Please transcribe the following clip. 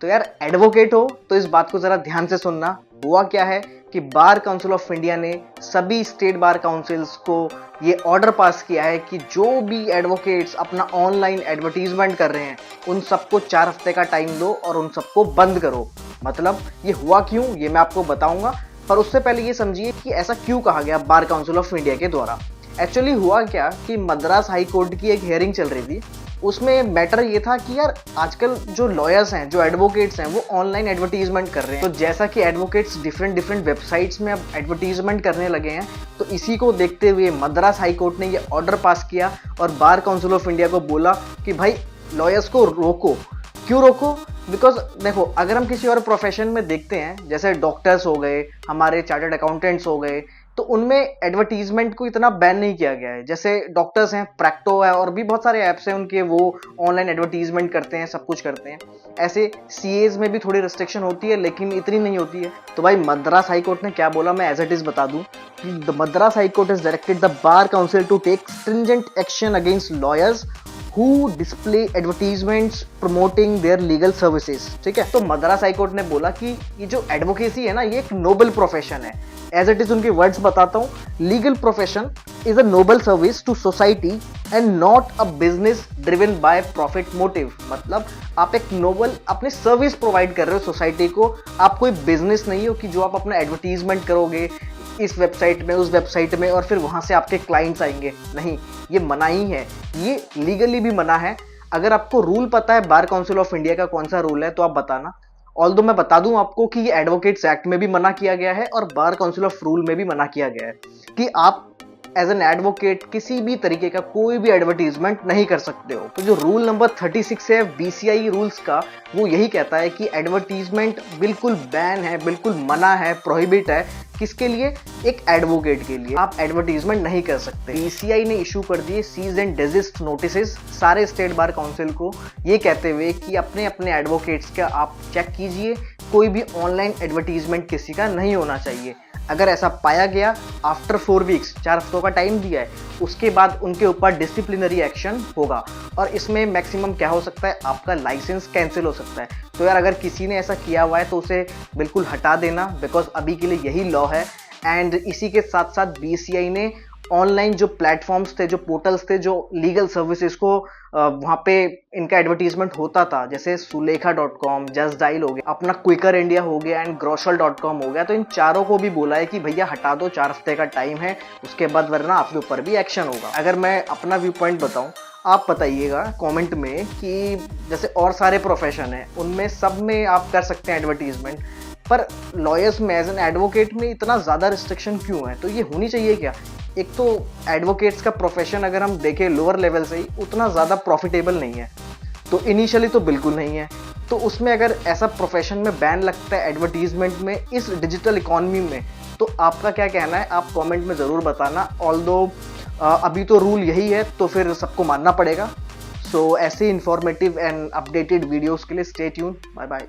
तो यार एडवोकेट हो तो इस बात को जरा ध्यान से सुनना। हुआ क्या है कि बार काउंसिल ऑफ इंडिया ने सभी स्टेट बार काउंसिल्स को ये ऑर्डर पास किया है कि जो भी एडवोकेट्स अपना ऑनलाइन एडवर्टीजमेंट कर रहे हैं उन सबको 4 हफ्ते का टाइम दो और उन सबको बंद करो। मतलब ये हुआ क्यों, ये मैं आपको बताऊंगा, पर उससे पहले ये समझिए कि ऐसा क्यों कहा गया बार काउंसिल ऑफ इंडिया के द्वारा। एक्चुअली हुआ क्या कि मद्रास हाई कोर्ट की एक हियरिंग चल रही थी। उसमें मैटर ये था कि यार आजकल जो लॉयर्स हैं, जो एडवोकेट्स हैं, वो ऑनलाइन एडवर्टीजमेंट कर रहे हैं। तो जैसा कि एडवोकेट्स डिफरेंट वेबसाइट्स में अब एडवर्टीजमेंट करने लगे हैं, तो इसी को देखते हुए मद्रास हाई कोर्ट ने ये ऑर्डर पास किया और बार काउंसिल ऑफ इंडिया को बोला कि भाई लॉयर्स को रोको। क्यों रोको? बिकॉज देखो, अगर हम किसी और प्रोफेशन में देखते हैं, जैसे डॉक्टर्स हो गए, हमारे चार्टर्ड अकाउंटेंट्स हो गए, तो उनमें एडवर्टीजमेंट को इतना बैन नहीं किया गया है। जैसे डॉक्टर्स हैं, प्रैक्टो है और भी बहुत सारे ऐप्स हैं उनके, वो ऑनलाइन एडवर्टीजमेंट करते हैं, सब कुछ करते हैं। ऐसे सीएज में भी थोड़ी रिस्ट्रिक्शन होती है लेकिन इतनी नहीं होती है। तो भाई मद्रास हाई कोर्ट ने क्या बोला, मैं एज इट इज बता दूं कि the Madras high court is directed the bar council to take stringent action against lawyers who display advertisements promoting their legal services। ठीक है, तो मद्रास हाई कोर्ट ने बोला कि ये जो एडवोकेसी है ना, ये एक नोबल प्रोफेशन है। एज इट इज उनके वर्ड्स बताता हूँ, legal profession is a noble service to society and not a business driven by profit motive. मतलब आप एक नोबल अपनी सर्विस प्रोवाइड कर रहे हो सोसाइटी को, आप कोई बिजनेस नहीं हो कि जो आप अपना एडवर्टीजमेंट करोगे इस वेबसाइट में, उस वेबसाइट में, और फिर वहां से आपके क्लाइंट्स आएंगे। नहीं, ये मना ही है, ये लीगली भी मना है। अगर आपको रूल पता है बार काउंसिल ऑफ इंडिया का कौन सा रूल है तो आप बताना। ऑल्दो मैं बता दूं आपको कि ये एडवोकेट्स एक्ट में भी मना किया गया है और बार काउंसिल ऑफ रूल में भी मना किया गया है कि आप एज एन एडवोकेट किसी भी तरीके का कोई भी एडवर्टीजमेंट नहीं कर सकते हो। तो जो रूल नंबर 36 है बीसीआई रूल्स का, वो यही कहता है कि एडवर्टीजमेंट बिल्कुल बैन है, बिल्कुल मना है, प्रोहिबिट है। किसके लिए? एक एडवोकेट के लिए आप एडवर्टीजमेंट नहीं कर सकते। बीसीआई ने इशू कर दिए सीज एंड डेजिस्ट नोटिसेस सारे स्टेट बार काउंसिल को, ये कहते हुए कि अपने अपने एडवोकेट्स का आप चेक कीजिए, कोई भी ऑनलाइन एडवर्टीजमेंट किसी का नहीं होना चाहिए। अगर ऐसा पाया गया आफ्टर 4 वीक्स, 4 हफ्तों का टाइम दिया है, उसके बाद उनके ऊपर डिसिप्लिनरी एक्शन होगा और इसमें मैक्सिमम क्या हो सकता है, आपका लाइसेंस कैंसिल हो सकता है। तो यार अगर किसी ने ऐसा किया हुआ है तो उसे बिल्कुल हटा देना, बिकॉज अभी के लिए यही लॉ है। एंड इसी के साथ साथ बीसीआई ने ऑनलाइन जो प्लेटफॉर्म्स थे, जो पोर्टल्स थे, जो लीगल सर्विसेज को वहाँ पे इनका एडवर्टीजमेंट होता था, जैसे सुलेखा.com, जस्ट डायल हो गया, अपना क्विकर इंडिया हो गया एंड ग्रोशल.com हो गया, तो इन चारों को भी बोला है कि भैया हटा दो, 4 हफ्ते का टाइम है, उसके बाद वरना आपके ऊपर भी एक्शन होगा। अगर मैं अपना व्यू पॉइंट बताऊं, आप बताइएगा कमेंट में कि जैसे और सारे प्रोफेशन है उनमें सब में आप कर सकते हैं एडवर्टीजमेंट, पर लॉयर्स में एज एन एडवोकेट में इतना ज़्यादा रिस्ट्रिक्शन क्यों है? तो ये होनी चाहिए क्या? एक तो एडवोकेट्स का प्रोफेशन अगर हम देखें लोअर लेवल से ही उतना ज़्यादा प्रॉफिटेबल नहीं है, तो इनिशियली तो बिल्कुल नहीं है। तो उसमें अगर ऐसा प्रोफेशन में बैन लगता है एडवर्टीजमेंट में इस डिजिटल इकॉनमी में, तो आपका क्या कहना है आप कमेंट में ज़रूर बताना। ऑल्दो अभी तो रूल यही है तो फिर सबको मानना पड़ेगा। सो ऐसे इंफॉर्मेटिव एंड अपडेटेड वीडियोज़ के लिए स्टे ट्यून। Bye bye.